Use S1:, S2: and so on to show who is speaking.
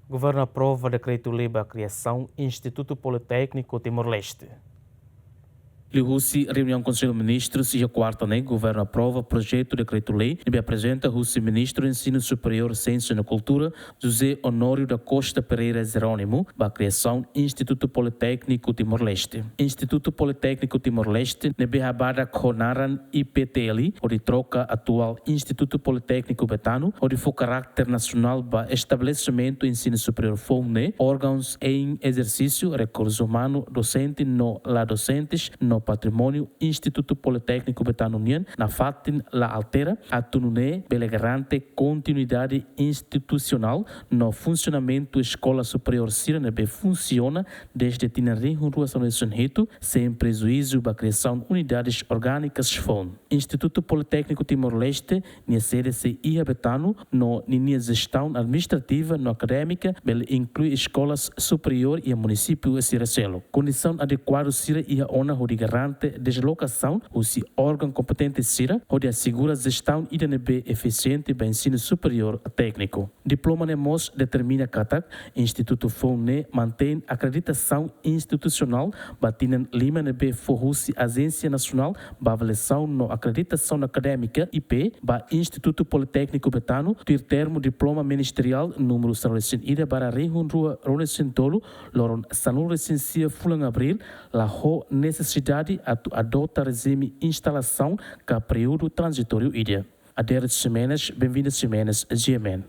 S1: Governo aprova dekretu-lei para a criação Institutu Polite Timor-Leste.
S2: Lihusi reunião com os ministros e a quarta, né? Governo aprova projeto de decreto-lei e apresenta o ministro do Ensino Superior, Ciência e Cultura, José Honório da Costa Pereira Jerônimo, para a criação Instituto Politécnico Timor-Leste. Instituto Politécnico Timor-Leste nebe habada konaran IPTL, onde troca atual Instituto Politécnico Betano, onde for caráter nacional para estabelecimento do ensino superior FONE, órgãos em exercício, recursos humanos, docente, no la docentes, no patrimônio Instituto Politécnico Betano União, na fatin la altera, a tunune pela garante continuidade institucional no funcionamento escola superior Siranebe funciona desde Tinarim Rua São Rito, sem prejuízo da criação de unidades orgânicas FON. Instituto Politécnico Timor-Leste, nia sede se ia Betano, no nia gestão administrativa, no acadêmica, bel inclui escolas superior e município Siracelo. Condição adequada Sira e a ona garante deslocação, o órgão competente Sira, onde assegura gestão IDNB eficiente para ensino superior técnico. Diploma NEMOS determina que o Instituto FONE mantém acreditação institucional, batendo Lima NB Forrusi Agência Nacional para avaliação no acreditação acadêmica IP, para Instituto Politécnico Betano, ter termo diploma ministerial número Sanurecin Ida para Rehunrua Ronecin Tolo, Loron Sanurecin Cia Fulang Abril, la ho necessidade a adota regime instalação que período transitório IDA. Aderes semanas, bem-vindas semanas, GMN.